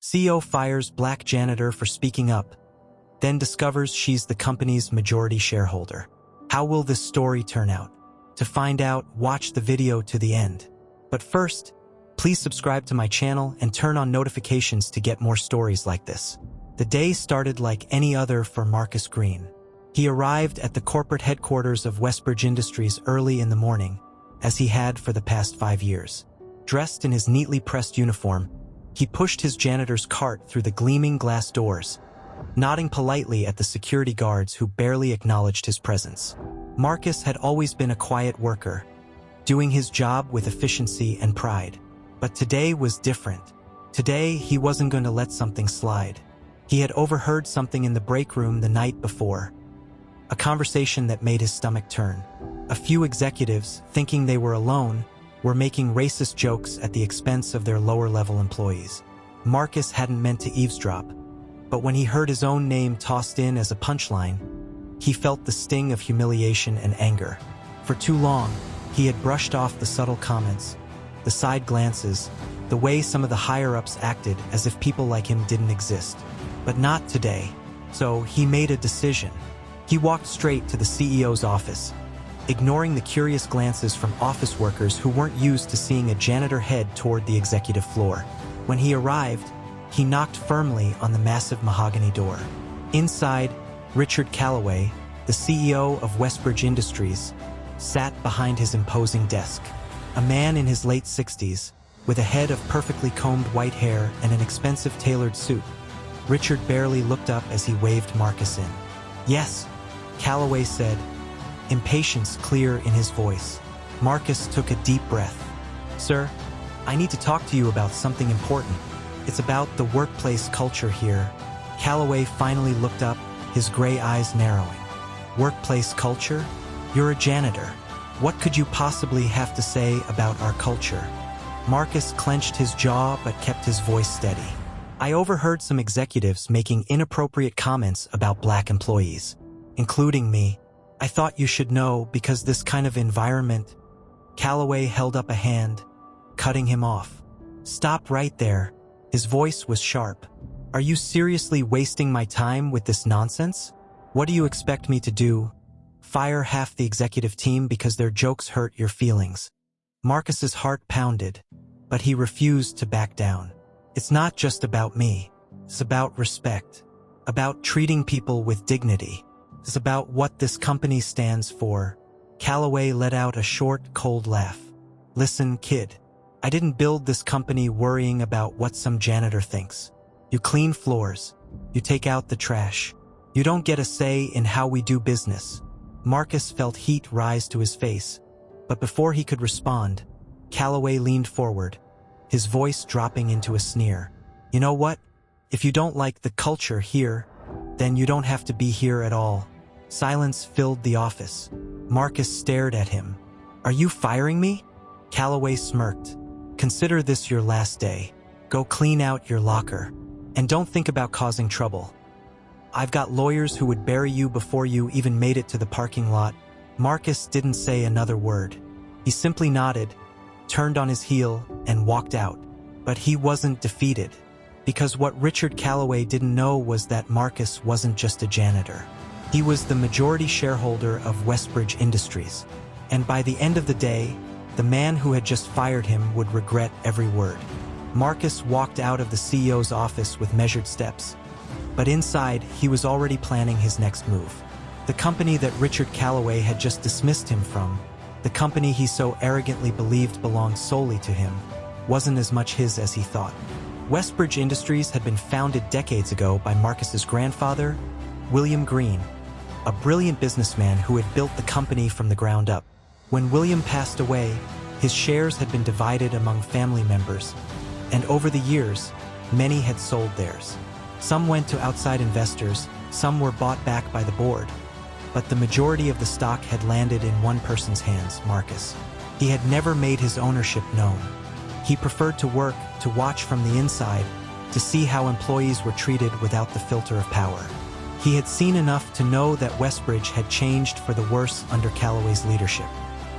CEO fires black janitor for speaking up, then discovers she's the company's majority shareholder. How will this story turn out? To find out, watch the video to the end. But first, please subscribe to my channel and turn on notifications to get more stories like this. The day started like any other for Marcus Green. He arrived at the corporate headquarters of Westbridge Industries early in the morning, as he had for the past 5 years. Dressed in his neatly pressed uniform, he pushed his janitor's cart through the gleaming glass doors, nodding politely at the security guards who barely acknowledged his presence. Marcus had always been a quiet worker, doing his job with efficiency and pride. But today was different. Today, he wasn't going to let something slide. He had overheard something in the break room the night before, a conversation that made his stomach turn. A few executives, thinking they were alone, were making racist jokes at the expense of their lower-level employees. Marcus hadn't meant to eavesdrop, but when he heard his own name tossed in as a punchline, he felt the sting of humiliation and anger. For too long, he had brushed off the subtle comments, the side glances, the way some of the higher-ups acted as if people like him didn't exist. But not today. So he made a decision. He walked straight to the CEO's office, ignoring the curious glances from office workers who weren't used to seeing a janitor head toward the executive floor. When he arrived, he knocked firmly on the massive mahogany door. Inside, Richard Calloway, the CEO of Westbridge Industries, sat behind his imposing desk. A man in his late 60s, with a head of perfectly combed white hair and an expensive tailored suit. Richard barely looked up as he waved Marcus in. "Yes," Calloway said, impatience clear in his voice. Marcus took a deep breath. "Sir, I need to talk to you about something important. It's about the workplace culture here." Calloway finally looked up, his gray eyes narrowing. "Workplace culture? You're a janitor. What could you possibly have to say about our culture?" Marcus clenched his jaw but kept his voice steady. "I overheard some executives making inappropriate comments about black employees, including me. I thought you should know because this kind of environment..." Calloway held up a hand, cutting him off. "Stop right there." His voice was sharp. "Are you seriously wasting my time with this nonsense? What do you expect me to do? Fire half the executive team because their jokes hurt your feelings?" Marcus's heart pounded, but he refused to back down. "It's not just about me. It's about respect, about treating people with dignity. It's about what this company stands for." Calloway let out a short, cold laugh. "Listen, kid, I didn't build this company worrying about what some janitor thinks. You clean floors. You take out the trash. You don't get a say in how we do business." Marcus felt heat rise to his face, but before he could respond, Calloway leaned forward, his voice dropping into a sneer. "You know what? If you don't like the culture here, then you don't have to be here at all." Silence filled the office. Marcus stared at him. "Are you firing me?" Calloway smirked. "Consider this your last day. Go clean out your locker. And don't think about causing trouble. I've got lawyers who would bury you before you even made it to the parking lot." Marcus didn't say another word. He simply nodded, turned on his heel, and walked out. But he wasn't defeated, because what Richard Calloway didn't know was that Marcus wasn't just a janitor. He was the majority shareholder of Westbridge Industries, and by the end of the day, the man who had just fired him would regret every word. Marcus walked out of the CEO's office with measured steps, but inside, he was already planning his next move. The company that Richard Calloway had just dismissed him from, the company he so arrogantly believed belonged solely to him, wasn't as much his as he thought. Westbridge Industries had been founded decades ago by Marcus's grandfather, William Green, a brilliant businessman who had built the company from the ground up. When William passed away, his shares had been divided among family members, and over the years, many had sold theirs. Some went to outside investors, some were bought back by the board, but the majority of the stock had landed in one person's hands, Marcus. He had never made his ownership known. He preferred to work, to watch from the inside, to see how employees were treated without the filter of power. He had seen enough to know that Westbridge had changed for the worse under Calloway's leadership.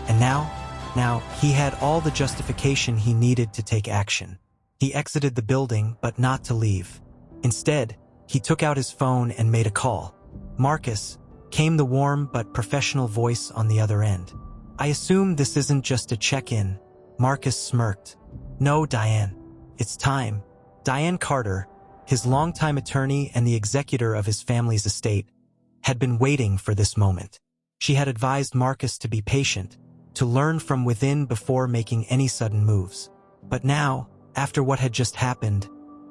And now he had all the justification he needed to take action. He exited the building, but not to leave. Instead, he took out his phone and made a call. "Marcus," came the warm but professional voice on the other end. "I assume this isn't just a check-in." Marcus smirked. "No, Diane. It's time." Diane Carter, his longtime attorney and the executor of his family's estate, had been waiting for this moment. She had advised Marcus to be patient, to learn from within before making any sudden moves. But now, after what had just happened,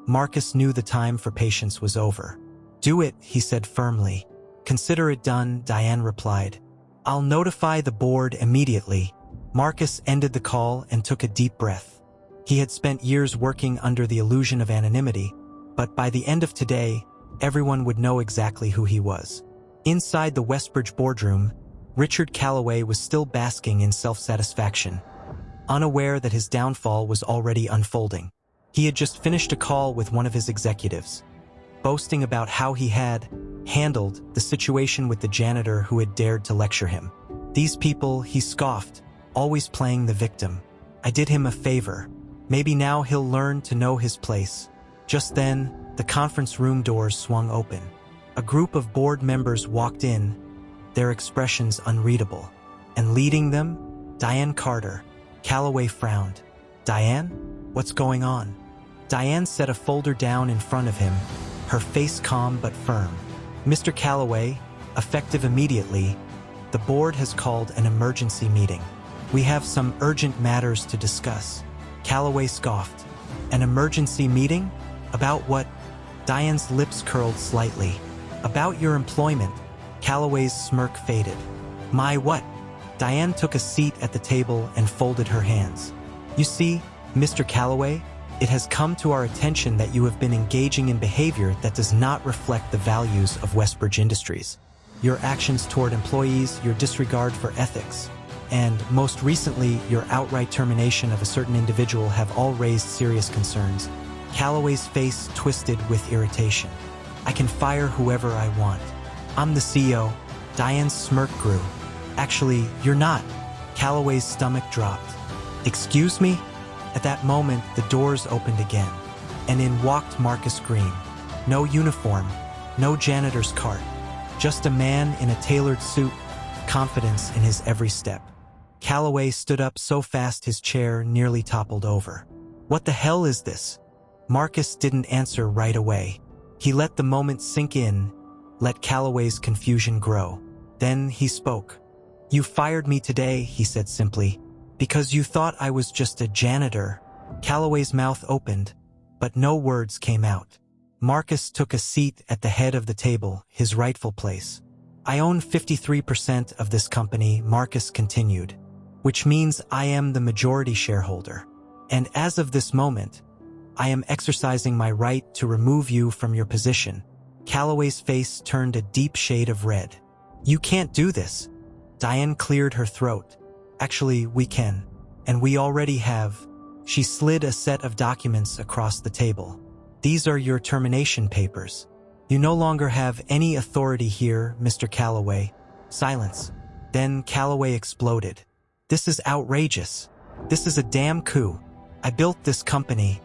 Marcus knew the time for patience was over. "Do it," he said firmly. "Consider it done," Diane replied. "I'll notify the board immediately." Marcus ended the call and took a deep breath. He had spent years working under the illusion of anonymity, but by the end of today, everyone would know exactly who he was. Inside the Westbridge boardroom, Richard Calloway was still basking in self-satisfaction, unaware that his downfall was already unfolding. He had just finished a call with one of his executives, boasting about how he had handled the situation with the janitor who had dared to lecture him. "These people," he scoffed, "always playing the victim. I did him a favor. Maybe now he'll learn to know his place." Just then, the conference room doors swung open. A group of board members walked in, their expressions unreadable. And leading them, Diane Carter. Calloway frowned. "Diane? What's going on?" Diane set a folder down in front of him, her face calm but firm. "Mr. Calloway, effective immediately, the board has called an emergency meeting. We have some urgent matters to discuss." Calloway scoffed. "An emergency meeting? About what?" Diane's lips curled slightly. "About your employment." Calloway's smirk faded. "My what?" Diane took a seat at the table and folded her hands. "You see, Mr. Calloway, it has come to our attention that you have been engaging in behavior that does not reflect the values of Westbridge Industries. Your actions toward employees, your disregard for ethics, and, most recently, your outright termination of a certain individual have all raised serious concerns." Calloway's face twisted with irritation. "I can fire whoever I want. I'm the CEO." Diane's smirk grew. "Actually, you're not." Calloway's stomach dropped. "Excuse me?" At that moment, the doors opened again, and in walked Marcus Green. No uniform, no janitor's cart, just a man in a tailored suit, confidence in his every step. Calloway stood up so fast his chair nearly toppled over. "What the hell is this?" Marcus didn't answer right away. He let the moment sink in, let Calloway's confusion grow. Then he spoke. "You fired me today," he said simply, "because you thought I was just a janitor." Calloway's mouth opened, but no words came out. Marcus took a seat at the head of the table, his rightful place. "I own 53% of this company," Marcus continued, "which means I am the majority shareholder. And as of this moment, I am exercising my right to remove you from your position." Calloway's face turned a deep shade of red. "You can't do this." Diane cleared her throat. "Actually, we can. And we already have." She slid a set of documents across the table. "These are your termination papers. You no longer have any authority here, Mr. Calloway." Silence. Then Calloway exploded. "This is outrageous. This is a damn coup. I built this company."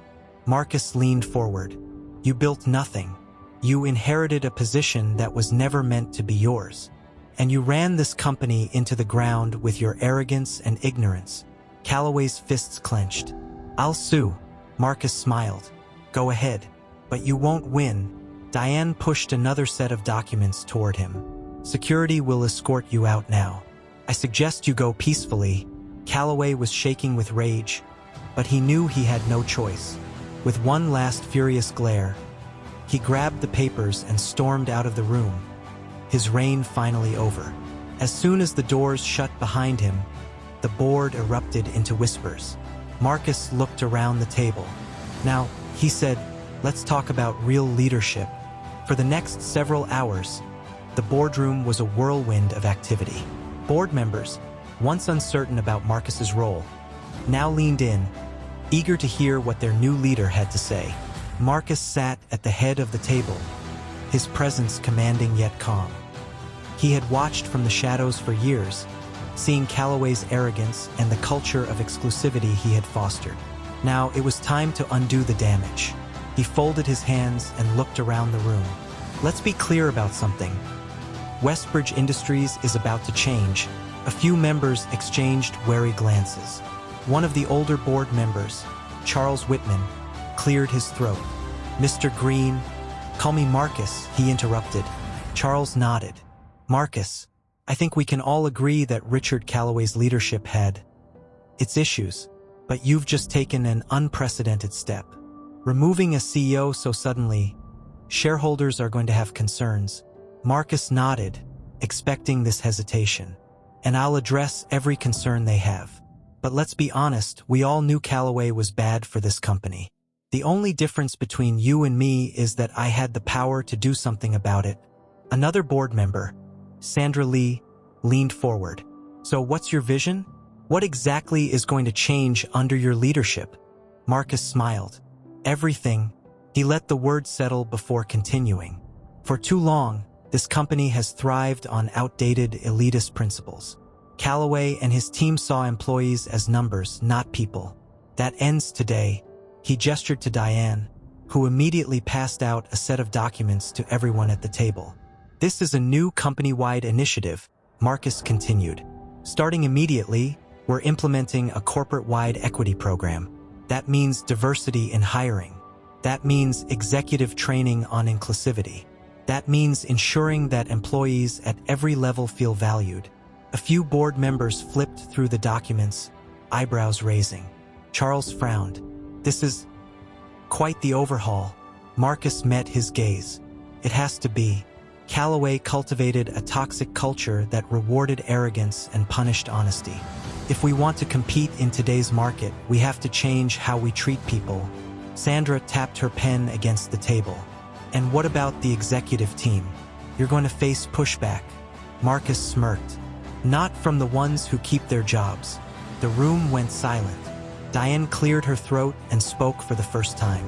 Marcus leaned forward. "You built nothing. You inherited a position that was never meant to be yours. And you ran this company into the ground with your arrogance and ignorance." Calloway's fists clenched. "I'll sue." Marcus smiled. "Go ahead. But you won't win." Diane pushed another set of documents toward him. "Security will escort you out now. I suggest you go peacefully." Calloway was shaking with rage, but he knew he had no choice. With one last furious glare, he grabbed the papers and stormed out of the room, his reign finally over. As soon as the doors shut behind him, the board erupted into whispers. Marcus looked around the table. "Now," he said, "let's talk about real leadership." For the next several hours, the boardroom was a whirlwind of activity. Board members, once uncertain about Marcus's role, now leaned in, eager to hear what their new leader had to say. Marcus sat at the head of the table, his presence commanding yet calm. He had watched from the shadows for years, seeing Calloway's arrogance and the culture of exclusivity he had fostered. Now it was time to undo the damage. He folded his hands and looked around the room. Let's be clear about something. Westbridge Industries is about to change. A few members exchanged wary glances. One of the older board members, Charles Whitman, cleared his throat. "Mr. Green, call me Marcus," he interrupted. Charles nodded. "Marcus, I think we can all agree that Richard Calloway's leadership had its issues, but you've just taken an unprecedented step. Removing a CEO so suddenly, shareholders are going to have concerns." Marcus nodded, expecting this hesitation. "And I'll address every concern they have. But let's be honest, we all knew Calloway was bad for this company. The only difference between you and me is that I had the power to do something about it." Another board member, Sandra Lee, leaned forward. "So what's your vision? What exactly is going to change under your leadership?" Marcus smiled. "Everything." He let the word settle before continuing. "For too long, this company has thrived on outdated elitist principles. Calloway and his team saw employees as numbers, not people. That ends today." He gestured to Diane, who immediately passed out a set of documents to everyone at the table. "This is a new company-wide initiative," Marcus continued. "Starting immediately, we're implementing a corporate-wide equity program. That means diversity in hiring. That means executive training on inclusivity. That means ensuring that employees at every level feel valued." A few board members flipped through the documents, eyebrows raising. Charles frowned. "This is quite the overhaul." Marcus met his gaze. "It has to be. Calloway cultivated a toxic culture that rewarded arrogance and punished honesty. If we want to compete in today's market, we have to change how we treat people." Sandra tapped her pen against the table. "And what about the executive team? You're going to face pushback." Marcus smirked. "Not from the ones who keep their jobs." The room went silent. Diane cleared her throat and spoke for the first time.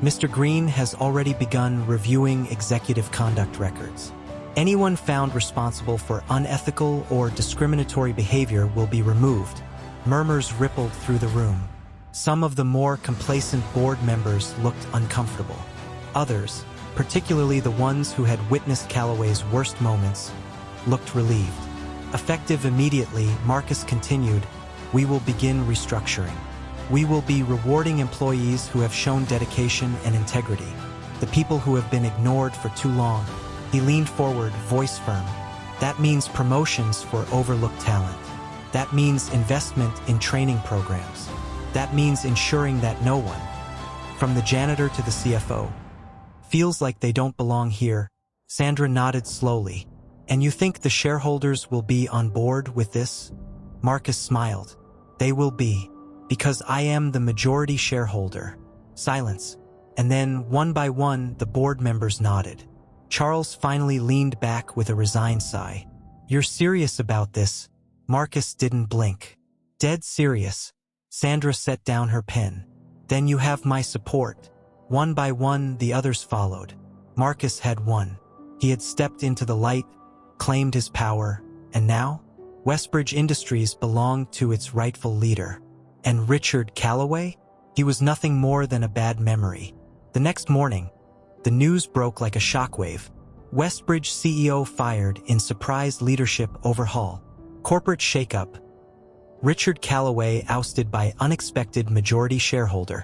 "Mr. Green has already begun reviewing executive conduct records. Anyone found responsible for unethical or discriminatory behavior will be removed." Murmurs rippled through the room. Some of the more complacent board members looked uncomfortable. Others, particularly the ones who had witnessed Calloway's worst moments, looked relieved. Effective immediately, Marcus continued, "We will begin restructuring. We will be rewarding employees who have shown dedication and integrity. The people who have been ignored for too long." He leaned forward, voice firm. "That means promotions for overlooked talent. That means investment in training programs. That means ensuring that no one, from the janitor to the CFO, feels like they don't belong here." Sandra nodded slowly. "And you think the shareholders will be on board with this?" Marcus smiled. "They will be. Because I am the majority shareholder." Silence. And then, one by one, the board members nodded. Charles finally leaned back with a resigned sigh. "You're serious about this?" Marcus didn't blink. "Dead serious." Sandra set down her pen. "Then you have my support." One by one, the others followed. Marcus had won. He had stepped into the light, claimed his power, and now, Westbridge Industries belonged to its rightful leader. And Richard Calloway? He was nothing more than a bad memory. The next morning, the news broke like a shockwave. Westbridge CEO fired in surprise leadership overhaul. Corporate shakeup. Richard Calloway ousted by unexpected majority shareholder.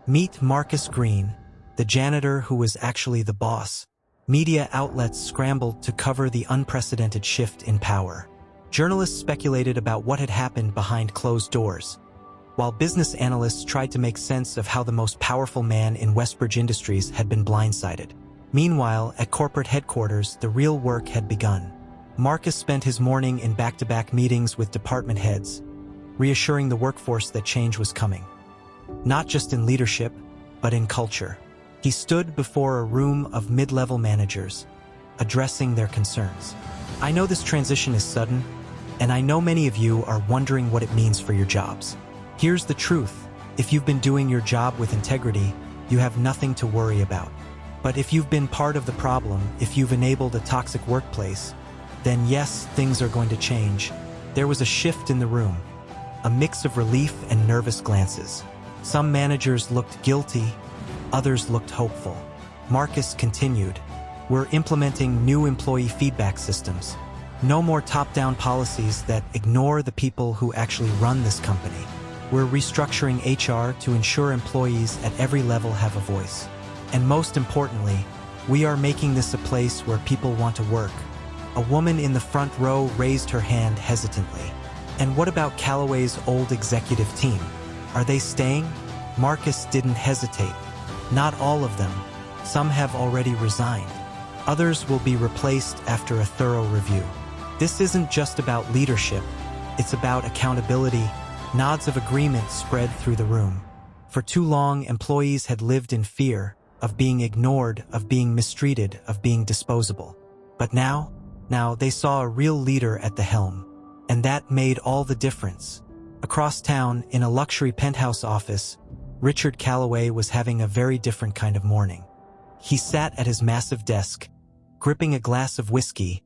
Meet Marcus Green, the janitor who was actually the boss. Media outlets scrambled to cover the unprecedented shift in power. Journalists speculated about what had happened behind closed doors, while business analysts tried to make sense of how the most powerful man in Westbridge Industries had been blindsided. Meanwhile, at corporate headquarters, the real work had begun. Marcus spent his morning in back-to-back meetings with department heads, reassuring the workforce that change was coming. Not just in leadership, but in culture. He stood before a room of mid-level managers, addressing their concerns. "I know this transition is sudden, and I know many of you are wondering what it means for your jobs. Here's the truth. If you've been doing your job with integrity, you have nothing to worry about. But if you've been part of the problem, if you've enabled a toxic workplace, then yes, things are going to change." There was a shift in the room, a mix of relief and nervous glances. Some managers looked guilty, others looked hopeful. Marcus continued, "We're implementing new employee feedback systems. No more top-down policies that ignore the people who actually run this company. We're restructuring HR to ensure employees at every level have a voice. And most importantly, we are making this a place where people want to work." A woman in the front row raised her hand hesitantly. "And what about Callaway's old executive team? Are they staying?" Marcus didn't hesitate. "Not all of them. Some have already resigned. Others will be replaced after a thorough review. This isn't just about leadership. It's about accountability." Nods of agreement spread through the room. For too long, employees had lived in fear of being ignored, of being mistreated, of being disposable. But now they saw a real leader at the helm. And that made all the difference. Across town, in a luxury penthouse office, Richard Callaway was having a very different kind of morning. He sat at his massive desk, gripping a glass of whiskey,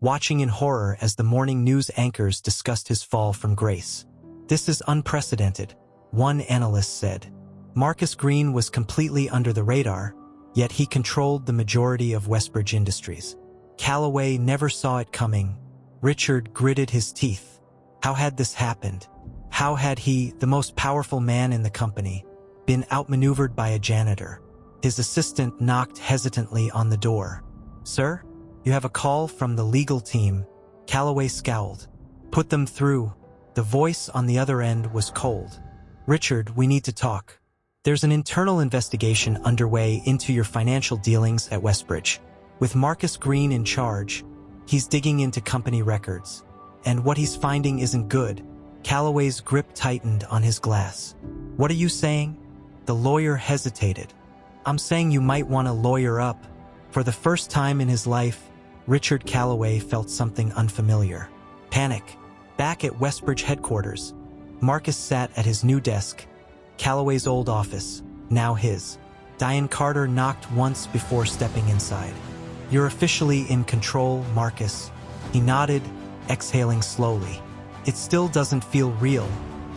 watching in horror as the morning news anchors discussed his fall from grace. "This is unprecedented," one analyst said. Marcus Green was completely under the radar, yet he controlled the majority of Westbridge Industries. Callaway never saw it coming. Richard gritted his teeth. How had this happened? How had he, the most powerful man in the company, been outmaneuvered by a janitor? His assistant knocked hesitantly on the door. "Sir, you have a call from the legal team." Callaway scowled. "Put them through." The voice on the other end was cold. "Richard, we need to talk. There's an internal investigation underway into your financial dealings at Westbridge. With Marcus Green in charge, he's digging into company records. And what he's finding isn't good." Callaway's grip tightened on his glass. "What are you saying?" The lawyer hesitated. "I'm saying you might want to lawyer up." For the first time in his life, Richard Callaway felt something unfamiliar. Panic. Back at Westbridge headquarters, Marcus sat at his new desk, Callaway's old office, now his. Diane Carter knocked once before stepping inside. "You're officially in control, Marcus." He nodded, exhaling slowly. "It still doesn't feel real."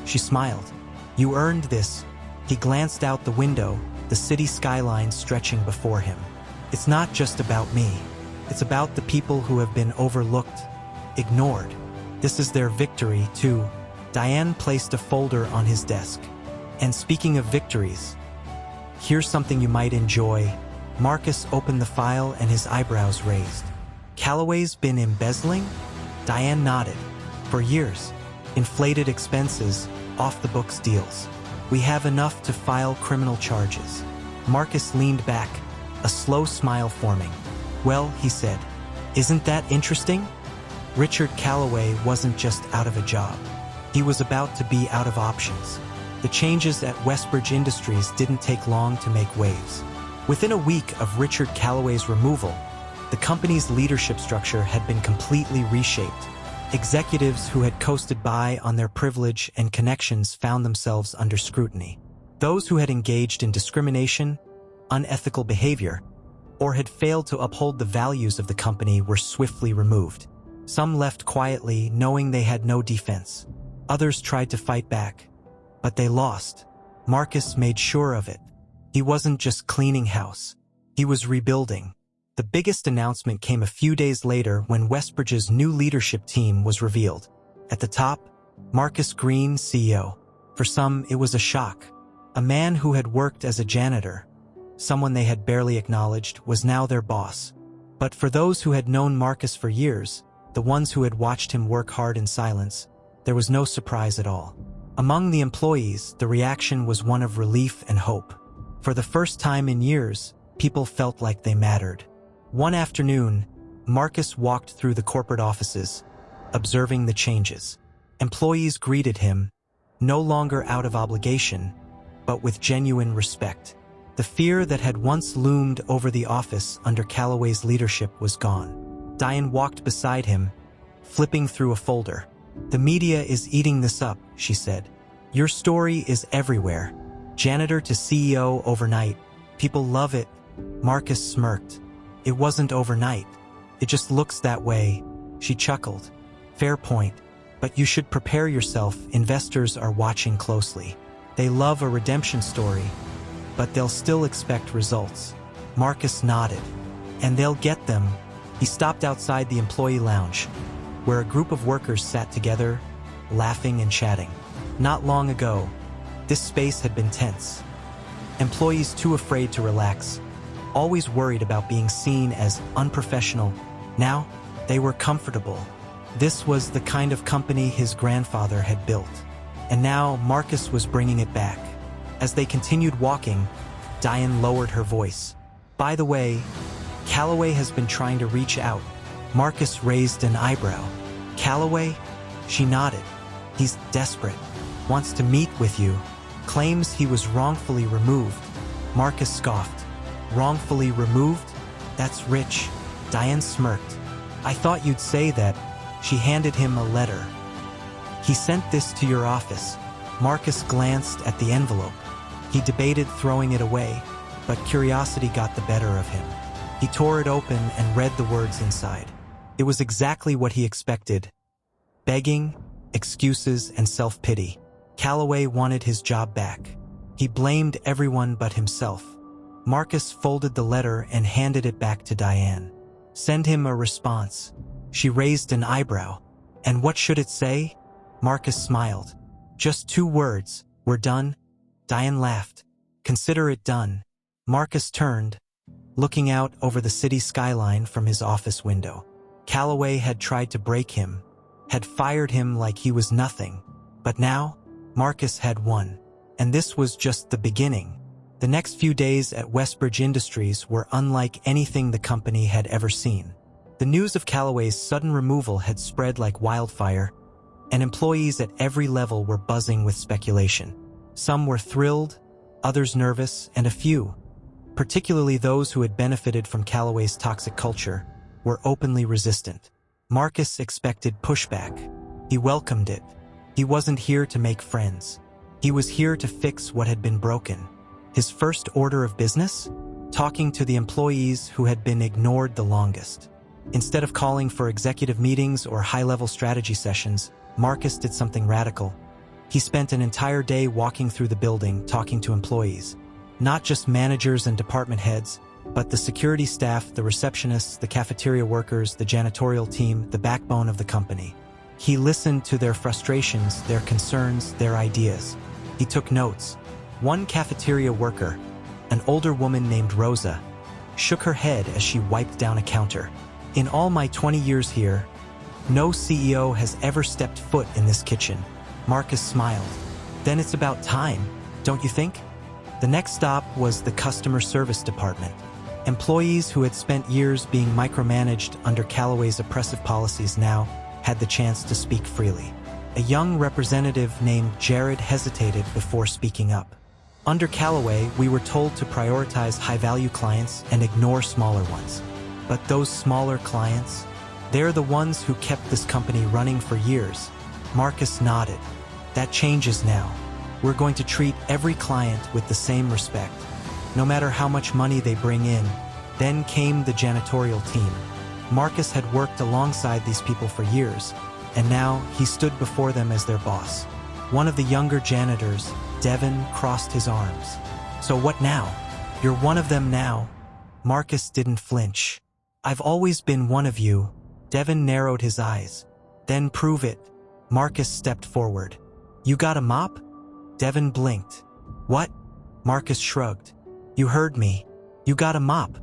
She smiled. "You earned this." He glanced out the window, the city skyline stretching before him. "It's not just about me. It's about the people who have been overlooked, ignored. This is their victory, too." Diane placed a folder on his desk. "And speaking of victories, here's something you might enjoy." Marcus opened the file and his eyebrows raised. "Callaway's been embezzling?" Diane nodded. "For years. Inflated expenses, off-the-books deals. We have enough to file criminal charges." Marcus leaned back, a slow smile forming. "Well," he said, "isn't that interesting?" Richard Callaway wasn't just out of a job. He was about to be out of options. The changes at Westbridge Industries didn't take long to make waves. Within a week of Richard Callaway's removal, the company's leadership structure had been completely reshaped. Executives who had coasted by on their privilege and connections found themselves under scrutiny. Those who had engaged in discrimination, unethical behavior, or had failed to uphold the values of the company were swiftly removed. Some left quietly, knowing they had no defense. Others tried to fight back, but they lost. Marcus made sure of it. He wasn't just cleaning house. He was rebuilding. The biggest announcement came a few days later when Westbridge's new leadership team was revealed. At the top, Marcus Green, CEO. For some, it was a shock. A man who had worked as a janitor, someone they had barely acknowledged, was now their boss. But for those who had known Marcus for years, the ones who had watched him work hard in silence, there was no surprise at all. Among the employees, the reaction was one of relief and hope. For the first time in years, people felt like they mattered. One afternoon, Marcus walked through the corporate offices, observing the changes. Employees greeted him, no longer out of obligation, but with genuine respect. The fear that had once loomed over the office under Callaway's leadership was gone. Diane walked beside him, flipping through a folder. "The media is eating this up," she said. "Your story is everywhere. Janitor to CEO overnight. People love it." Marcus smirked. "It wasn't overnight. It just looks that way." She chuckled. "Fair point. But you should prepare yourself. Investors are watching closely. They love a redemption story, but they'll still expect results. Marcus nodded. And they'll get them. He stopped outside the employee lounge, where a group of workers sat together, laughing and chatting. Not long ago, this space had been tense. Employees too afraid to relax, always worried about being seen as unprofessional. Now, they were comfortable. This was the kind of company his grandfather had built. And now Marcus was bringing it back. As they continued walking, Diane lowered her voice. By the way, Calloway has been trying to reach out. Marcus raised an eyebrow. Calloway? She nodded. He's desperate. Wants to meet with you. Claims he was wrongfully removed. Marcus scoffed. Wrongfully removed? That's rich. Diane smirked. I thought you'd say that. She handed him a letter. He sent this to your office. Marcus glanced at the envelope. He debated throwing it away, but curiosity got the better of him. He tore it open and read the words inside. It was exactly what he expected. Begging, excuses, and self-pity. Calloway wanted his job back. He blamed everyone but himself. Marcus folded the letter and handed it back to Diane. Send him a response. She raised an eyebrow. And what should it say? Marcus smiled. Just 2 words. We're done. Diane laughed. Consider it done. Marcus turned, looking out over the city skyline from his office window. Calloway had tried to break him, had fired him like he was nothing. But now, Marcus had won. And this was just the beginning. The next few days at Westbridge Industries were unlike anything the company had ever seen. The news of Calloway's sudden removal had spread like wildfire, and employees at every level were buzzing with speculation. Some were thrilled, others nervous, and a few, particularly those who had benefited from Calloway's toxic culture, were openly resistant. Marcus expected pushback. He welcomed it. He wasn't here to make friends. He was here to fix what had been broken. His first order of business? Talking to the employees who had been ignored the longest. Instead of calling for executive meetings or high-level strategy sessions, Marcus did something radical. He spent an entire day walking through the building, talking to employees. Not just managers and department heads, but the security staff, the receptionists, the cafeteria workers, the janitorial team, the backbone of the company. He listened to their frustrations, their concerns, their ideas. He took notes. One cafeteria worker, an older woman named Rosa, shook her head as she wiped down a counter. In all my 20 years here, no CEO has ever stepped foot in this kitchen. Marcus smiled. Then it's about time, don't you think? The next stop was the customer service department. Employees who had spent years being micromanaged under Calloway's oppressive policies now had the chance to speak freely. A young representative named Jared hesitated before speaking up. Under Calloway, we were told to prioritize high-value clients and ignore smaller ones. But those smaller clients, they're the ones who kept this company running for years. Marcus nodded. That changes now. We're going to treat every client with the same respect, no matter how much money they bring in. Then came the janitorial team. Marcus had worked alongside these people for years, and now he stood before them as their boss. One of the younger janitors, Devin, crossed his arms. So what now? You're one of them now. Marcus didn't flinch. I've always been one of you. Devin narrowed his eyes. Then prove it. Marcus stepped forward. You got a mop? Devin blinked. What? Marcus shrugged. You heard me. You got a mop.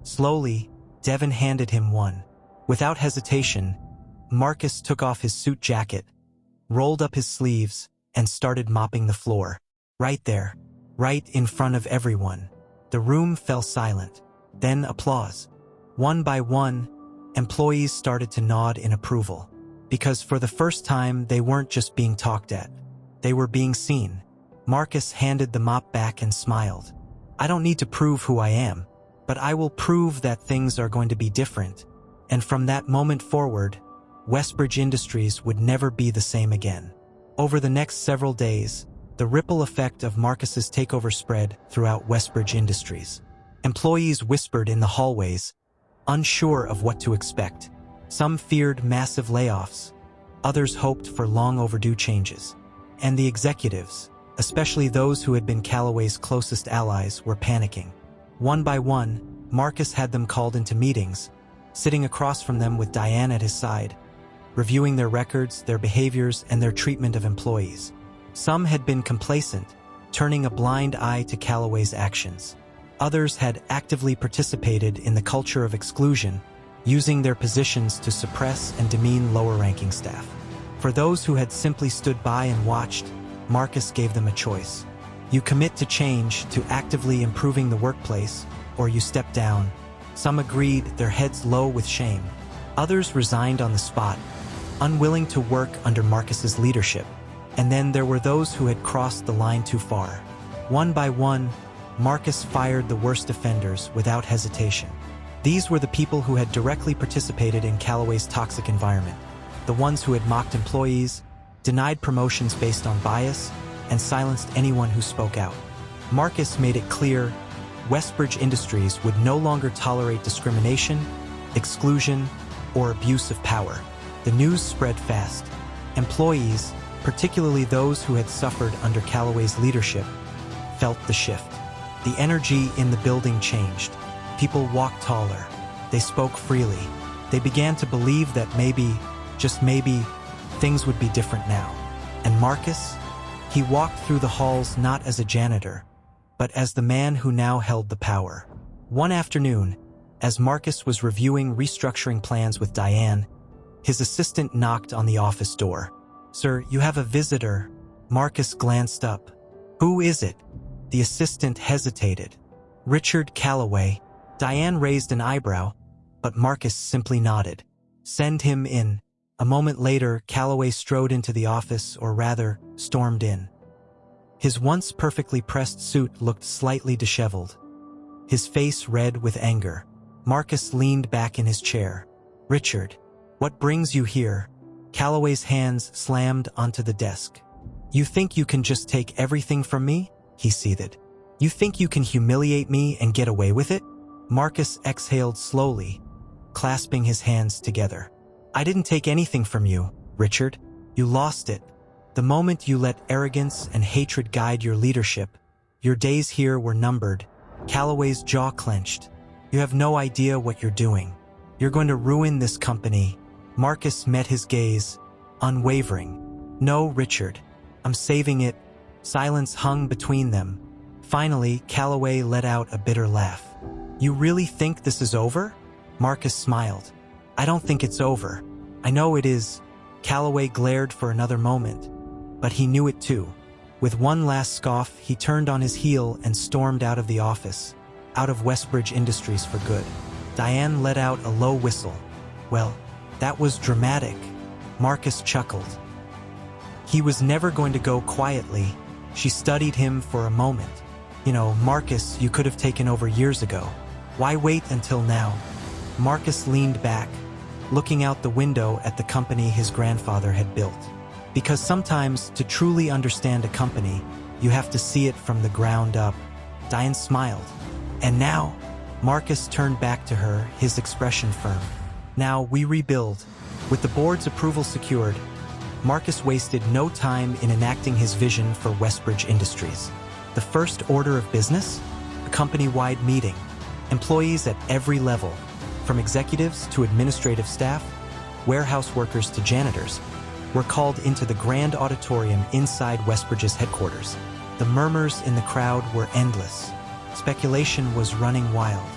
Slowly, Devin handed him one. Without hesitation, Marcus took off his suit jacket, rolled up his sleeves, and started mopping the floor. Right there, right in front of everyone. The room fell silent. Then applause. One by one, employees started to nod in approval. Because for the first time, they weren't just being talked at. They were being seen. Marcus handed the mop back and smiled. I don't need to prove who I am, but I will prove that things are going to be different. And from that moment forward, Westbridge Industries would never be the same again. Over the next several days, the ripple effect of Marcus's takeover spread throughout Westbridge Industries. Employees whispered in the hallways, unsure of what to expect. Some feared massive layoffs. Others hoped for long overdue changes. And the executives, especially those who had been Callaway's closest allies, were panicking. One by one, Marcus had them called into meetings, sitting across from them with Diane at his side, reviewing their records, their behaviors, and their treatment of employees. Some had been complacent, turning a blind eye to Callaway's actions. Others had actively participated in the culture of exclusion, using their positions to suppress and demean lower-ranking staff. For those who had simply stood by and watched, Marcus gave them a choice. You commit to change, to actively improving the workplace, or you step down. Some agreed, their heads low with shame. Others resigned on the spot, unwilling to work under Marcus's leadership. And then there were those who had crossed the line too far. One by one, Marcus fired the worst offenders without hesitation. These were the people who had directly participated in Callaway's toxic environment, the ones who had mocked employees, denied promotions based on bias, and silenced anyone who spoke out. Marcus made it clear Westbridge Industries would no longer tolerate discrimination, exclusion, or abuse of power. The news spread fast. Employees, particularly those who had suffered under Callaway's leadership, felt the shift. The energy in the building changed. People walked taller. They spoke freely. They began to believe that maybe, just maybe, things would be different now. And Marcus? He walked through the halls not as a janitor, but as the man who now held the power. One afternoon, as Marcus was reviewing restructuring plans with Diane, his assistant knocked on the office door. "Sir, you have a visitor." Marcus glanced up. "Who is it?" The assistant hesitated. "Richard Callaway." Diane raised an eyebrow, but Marcus simply nodded. "Send him in." A moment later, Callaway strode into the office, or rather, stormed in. His once perfectly pressed suit looked slightly disheveled, his face red with anger. Marcus leaned back in his chair. "Richard, what brings you here?" Callaway's hands slammed onto the desk. "You think you can just take everything from me?" he seethed. "You think you can humiliate me and get away with it?" Marcus exhaled slowly, clasping his hands together. "I didn't take anything from you, Richard. You lost it. The moment you let arrogance and hatred guide your leadership, your days here were numbered." Callaway's jaw clenched. "You have no idea what you're doing. You're going to ruin this company." Marcus met his gaze, unwavering. "No, Richard. I'm saving it." Silence hung between them. Finally, Callaway let out a bitter laugh. "You really think this is over?" Marcus smiled. "I don't think it's over. I know it is." Callaway glared for another moment, but he knew it too. With one last scoff, he turned on his heel and stormed out of the office, out of Westbridge Industries for good. Diane let out a low whistle. "Well, that was dramatic." Marcus chuckled. He was never going to go quietly. She studied him for a moment. "You know, Marcus, you could have taken over years ago. Why wait until now?" Marcus leaned back, looking out the window at the company his grandfather had built. Because sometimes, to truly understand a company, you have to see it from the ground up. Diane smiled. "And now?" Marcus turned back to her, his expression firm. "Now we rebuild." With the board's approval secured, Marcus wasted no time in enacting his vision for Westbridge Industries. The first order of business? A company-wide meeting. Employees at every level, from executives to administrative staff, warehouse workers to janitors, were called into the grand auditorium inside Westbridge's headquarters. The murmurs in the crowd were endless. Speculation was running wild.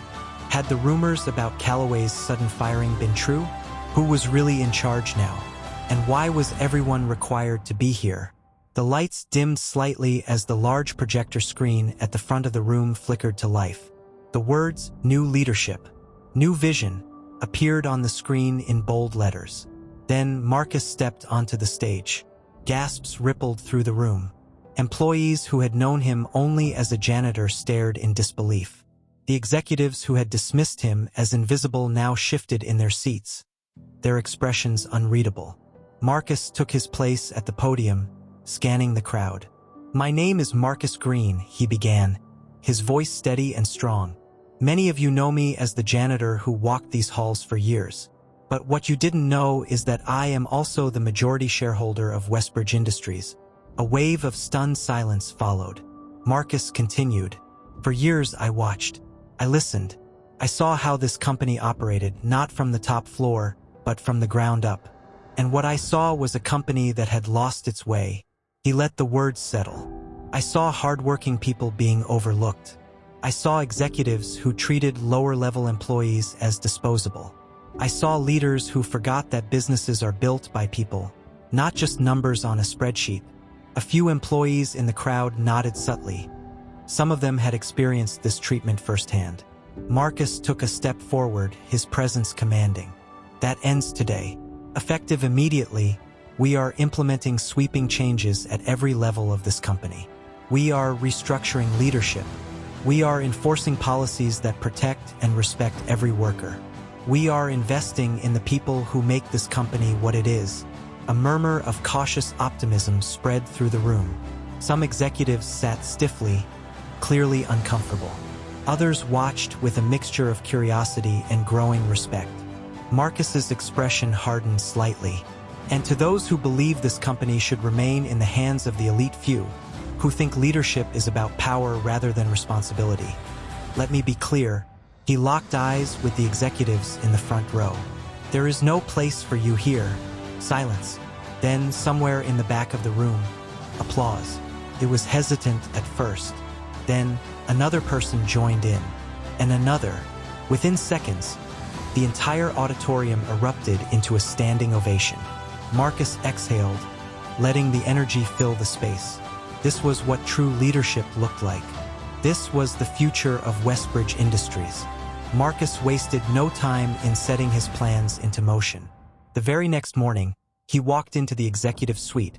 Had the rumors about Callaway's sudden firing been true? Who was really in charge now? And why was everyone required to be here? The lights dimmed slightly as the large projector screen at the front of the room flickered to life. The words, "New Leadership, New Vision," appeared on the screen in bold letters. Then Marcus stepped onto the stage. Gasps rippled through the room. Employees who had known him only as a janitor stared in disbelief. The executives who had dismissed him as invisible now shifted in their seats, their expressions unreadable. Marcus took his place at the podium, scanning the crowd. "My name is Marcus Green," he began, his voice steady and strong. "Many of you know me as the janitor who walked these halls for years. But what you didn't know is that I am also the majority shareholder of Westbridge Industries. A wave of stunned silence followed. Marcus continued. For years I watched. I listened. I saw how this company operated, not from the top floor, but from the ground up. And what I saw was a company that had lost its way. He let the words settle. I saw hardworking people being overlooked. I saw executives who treated lower-level employees as disposable. I saw leaders who forgot that businesses are built by people, not just numbers on a spreadsheet. A few employees in the crowd nodded subtly. Some of them had experienced this treatment firsthand. Marcus took a step forward, his presence commanding. That ends today. Effective immediately, we are implementing sweeping changes at every level of this company. We are restructuring leadership. We are enforcing policies that protect and respect every worker. We are investing in the people who make this company what it is. A murmur of cautious optimism spread through the room. Some executives sat stiffly, clearly uncomfortable. Others watched with a mixture of curiosity and growing respect. Marcus's expression hardened slightly. And to those who believe this company should remain in the hands of the elite few, who think leadership is about power rather than responsibility, let me be clear, he locked eyes with the executives in the front row. There is no place for you here. Silence. Then, somewhere in the back of the room, applause. It was hesitant at first. Then, another person joined in, and another. Within seconds, the entire auditorium erupted into a standing ovation. Marcus exhaled, letting the energy fill the space. This was what true leadership looked like. This was the future of Westbridge Industries. Marcus wasted no time in setting his plans into motion. The very next morning, he walked into the executive suite,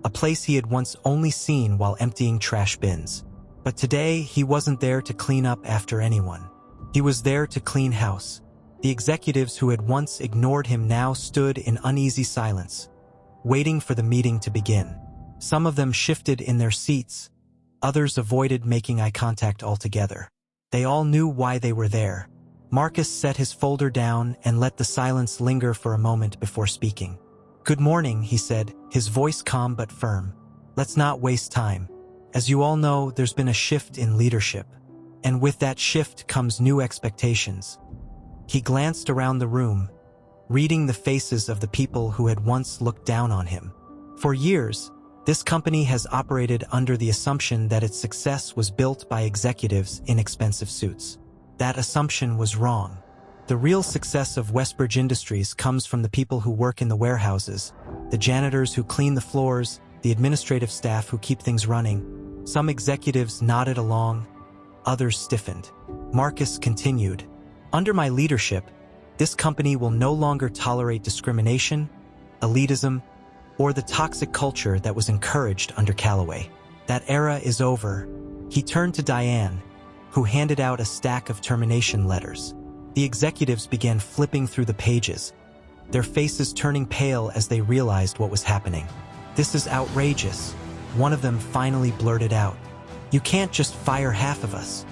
a place he had once only seen while emptying trash bins. But today, he wasn't there to clean up after anyone. He was there to clean house. The executives who had once ignored him now stood in uneasy silence, waiting for the meeting to begin. Some of them shifted in their seats. Others avoided making eye contact altogether. They all knew why they were there. Marcus set his folder down and let the silence linger for a moment before speaking. "Good morning," he said, his voice calm but firm. "Let's not waste time. As you all know, there's been a shift in leadership. And with that shift comes new expectations." He glanced around the room, reading the faces of the people who had once looked down on him. For years, this company has operated under the assumption that its success was built by executives in expensive suits. That assumption was wrong. The real success of Westbridge Industries comes from the people who work in the warehouses, the janitors who clean the floors, the administrative staff who keep things running. Some executives nodded along, others stiffened. Marcus continued, "Under my leadership, this company will no longer tolerate discrimination, elitism, or the toxic culture that was encouraged under Callaway. That era is over." He turned to Diane, who handed out a stack of termination letters. The executives began flipping through the pages, their faces turning pale as they realized what was happening. "This is outrageous," one of them finally blurted out. "You can't just fire half of us."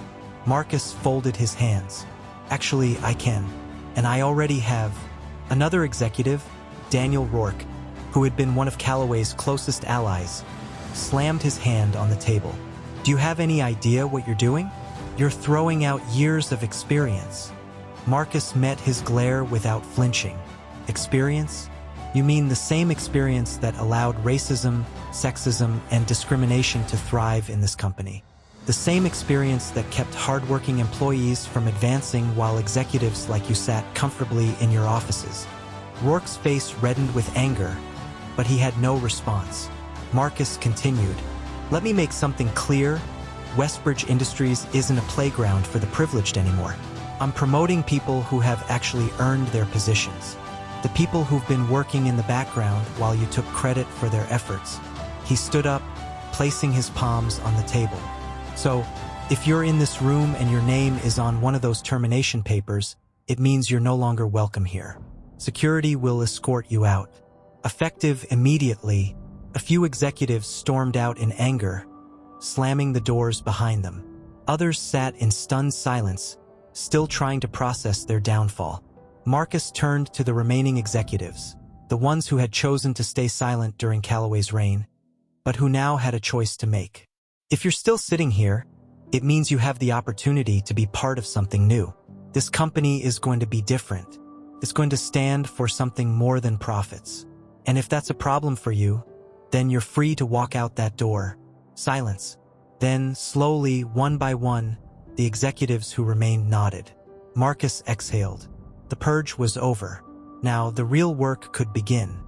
Marcus folded his hands. "Actually, I can, and I already have." Another executive, Daniel Rourke, who had been one of Callaway's closest allies, slammed his hand on the table. "Do you have any idea what you're doing? You're throwing out years of experience." Marcus met his glare without flinching. "Experience? You mean the same experience that allowed racism, sexism, and discrimination to thrive in this company? The same experience that kept hardworking employees from advancing while executives like you sat comfortably in your offices?" Rourke's face reddened with anger, but he had no response. Marcus continued, "Let me make something clear. Westbridge Industries isn't a playground for the privileged anymore. I'm promoting people who have actually earned their positions. The people who've been working in the background while you took credit for their efforts." He stood up, placing his palms on the table. "So, if you're in this room and your name is on one of those termination papers, it means you're no longer welcome here. Security will escort you out." Effective immediately, a few executives stormed out in anger, slamming the doors behind them. Others sat in stunned silence, still trying to process their downfall. Marcus turned to the remaining executives, the ones who had chosen to stay silent during Callaway's reign. but who now had a choice to make. If you're still sitting here, it means you have the opportunity to be part of something new. This company is going to be different. It's going to stand for something more than profits. And if that's a problem for you, then you're free to walk out that door. Silence. Then, slowly, one by one, the executives who remained nodded. Marcus exhaled. The purge was over. Now, the real work could begin.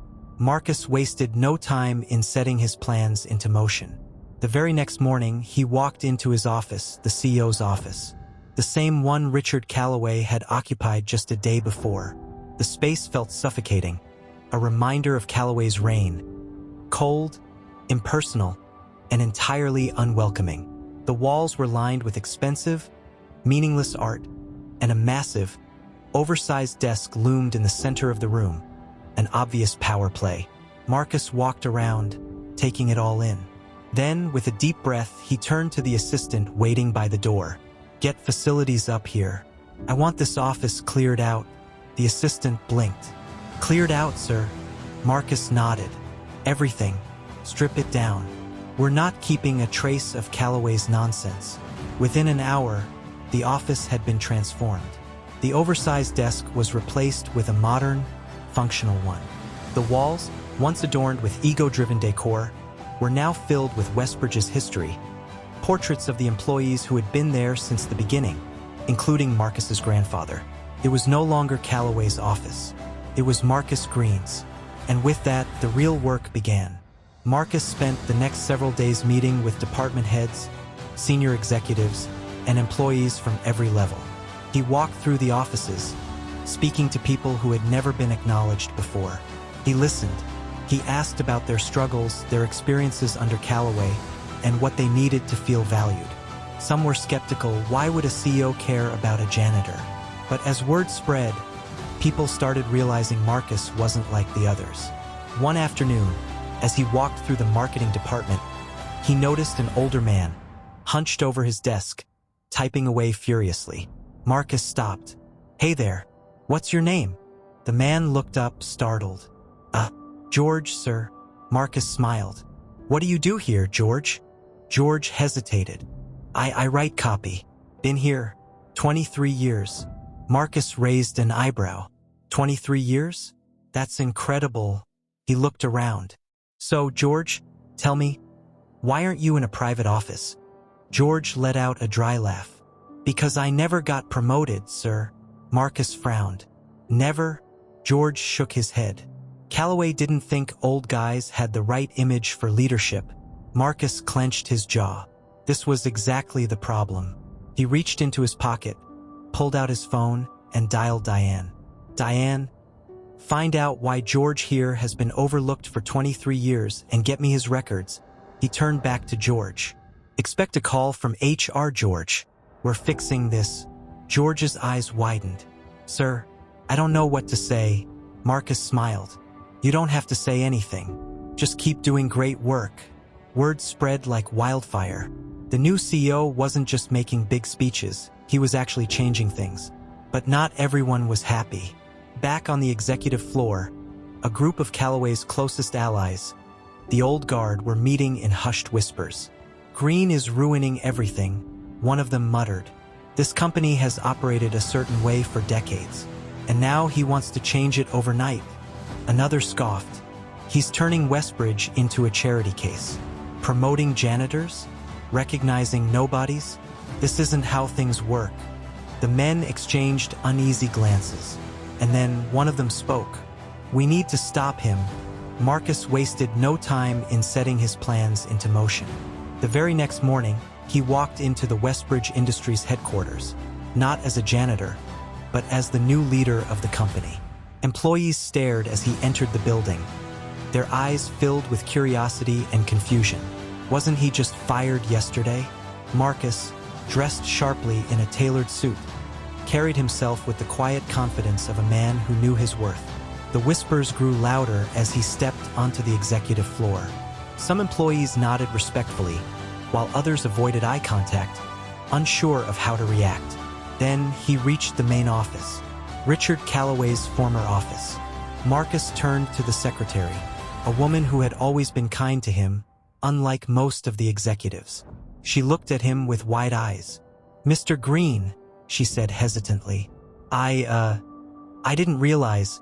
Marcus wasted no time in setting his plans into motion. The very next morning, he walked into his office, the CEO's office. The same one Richard Calloway had occupied just a day before. The space felt suffocating, a reminder of Calloway's reign. Cold, impersonal, and entirely unwelcoming. The walls were lined with expensive, meaningless art, and a massive, oversized desk loomed in the center of the room, an obvious power play. Marcus walked around, taking it all in. Then, with a deep breath, he turned to the assistant waiting by the door. "Get facilities up here. I want this office cleared out." The assistant blinked. "Cleared out, sir." Marcus nodded. "Everything. Strip it down. We're not keeping a trace of Calloway's nonsense." Within an hour, the office had been transformed. The oversized desk was replaced with a modern, functional one. The walls, once adorned with ego-driven decor, were now filled with Westbridge's history, portraits of the employees who had been there since the beginning, including Marcus's grandfather. It was no longer Calloway's office. It was Marcus Green's. And with that, the real work began. Marcus spent the next several days meeting with department heads, senior executives, and employees from every level. He walked through the offices, speaking to people who had never been acknowledged before. He listened. He asked about their struggles, their experiences under Calloway, and what they needed to feel valued. Some were skeptical. Why would a CEO care about a janitor? But as word spread, people started realizing Marcus wasn't like the others. One afternoon, as he walked through the marketing department, he noticed an older man, hunched over his desk, typing away furiously. Marcus stopped. "Hey there, what's your name?" The man looked up, startled. George, sir." Marcus smiled. "What do you do here, George?" George hesitated. I write copy. Been here 23 years. Marcus raised an eyebrow. 23 years? That's incredible. He looked around. "So, George, tell me, why aren't you in a private office?" George let out a dry laugh. "Because I never got promoted, sir." Marcus frowned. "Never?" George shook his head. Calloway didn't think old guys had the right image for leadership. Marcus clenched his jaw. This was exactly the problem. He reached into his pocket, pulled out his phone, and dialed Diane. "Diane, find out why George here has been overlooked for 23 years and get me his records." He turned back to George. "Expect a call from HR, George. We're fixing this." George's eyes widened. "Sir, I don't know what to say." Marcus smiled. "You don't have to say anything. Just keep doing great work." Word spread like wildfire. The new CEO wasn't just making big speeches, he was actually changing things. But not everyone was happy. Back on the executive floor, a group of Calloway's closest allies, the old guard, were meeting in hushed whispers. "Green is ruining everything," one of them muttered. "This company has operated a certain way for decades, and now he wants to change it overnight." Another scoffed. "He's turning Westbridge into a charity case. Promoting janitors? Recognizing nobodies? This isn't how things work." The men exchanged uneasy glances, and then one of them spoke. "We need to stop him." Marcus wasted no time in setting his plans into motion. The very next morning, he walked into the Westbridge Industries headquarters, not as a janitor, but as the new leader of the company. Employees stared as he entered the building, their eyes filled with curiosity and confusion. Wasn't he just fired yesterday? Marcus, dressed sharply in a tailored suit, carried himself with the quiet confidence of a man who knew his worth. The whispers grew louder as he stepped onto the executive floor. Some employees nodded respectfully, while others avoided eye contact, unsure of how to react. Then he reached the main office, Richard Calloway's former office. Marcus turned to the secretary, a woman who had always been kind to him, unlike most of the executives. She looked at him with wide eyes. "Mr. Green," she said hesitantly. I didn't realize."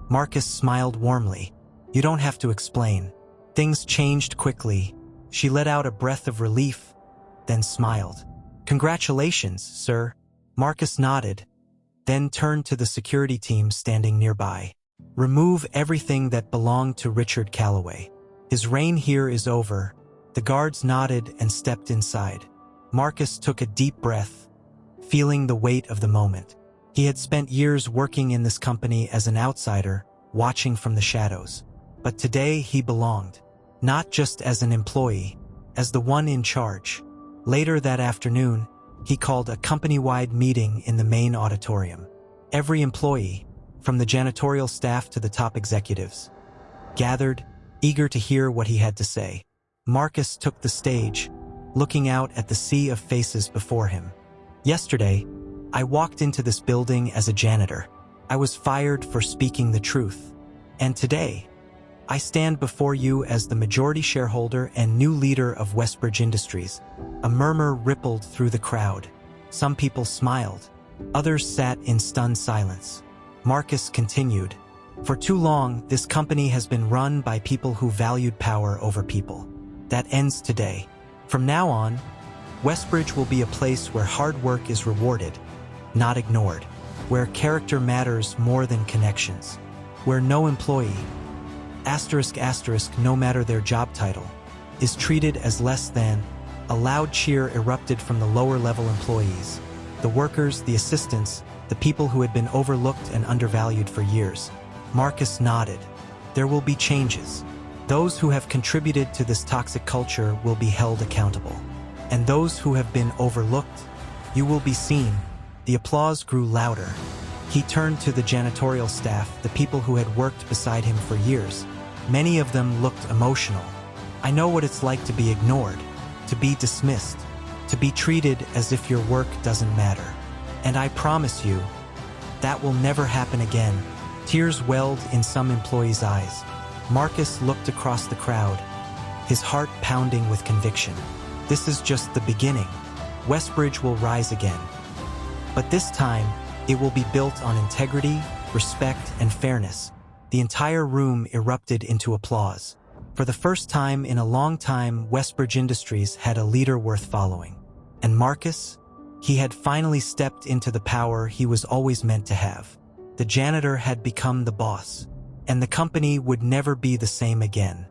Marcus smiled warmly. "You don't have to explain." Things changed quickly. She let out a breath of relief, then smiled. "Congratulations, sir." Marcus nodded, then turned to the security team standing nearby. "Remove everything that belonged to Richard Calloway. His reign here is over." The guards nodded and stepped inside. Marcus took a deep breath, feeling the weight of the moment. He had spent years working in this company as an outsider, watching from the shadows. But today he belonged, not just as an employee, as the one in charge. Later that afternoon, he called a company-wide meeting in the main auditorium. Every employee, from the janitorial staff to the top executives, gathered, eager to hear what he had to say. Marcus took the stage, looking out at the sea of faces before him. "Yesterday, I walked into this building as a janitor. I was fired for speaking the truth. And today, I stand before you as the majority shareholder and new leader of Westbridge Industries." A murmur rippled through the crowd. Some people smiled. Others sat in stunned silence. Marcus continued, "For too long, this company has been run by people who valued power over people. That ends today. From now on, Westbridge will be a place where hard work is rewarded, not ignored, where character matters more than connections, where no employee, ***, no matter their job title, is treated as less than." A loud cheer erupted from the lower-level employees, the workers, the assistants, the people who had been overlooked and undervalued for years. Marcus nodded. "There will be changes. Those who have contributed to this toxic culture will be held accountable. And those who have been overlooked, you will be seen." The applause grew louder. He turned to the janitorial staff, the people who had worked beside him for years. Many of them looked emotional. "I know what it's like to be ignored, to be dismissed, to be treated as if your work doesn't matter. And I promise you, that will never happen again." Tears welled in some employees' eyes. Marcus looked across the crowd, his heart pounding with conviction. This is just the beginning. Westbridge will rise again. But this time, it will be built on integrity, respect, and fairness. The entire room erupted into applause. For the first time in a long time, Westbridge Industries had a leader worth following. And Marcus? He had finally stepped into the power he was always meant to have. The janitor had become the boss, and the company would never be the same again.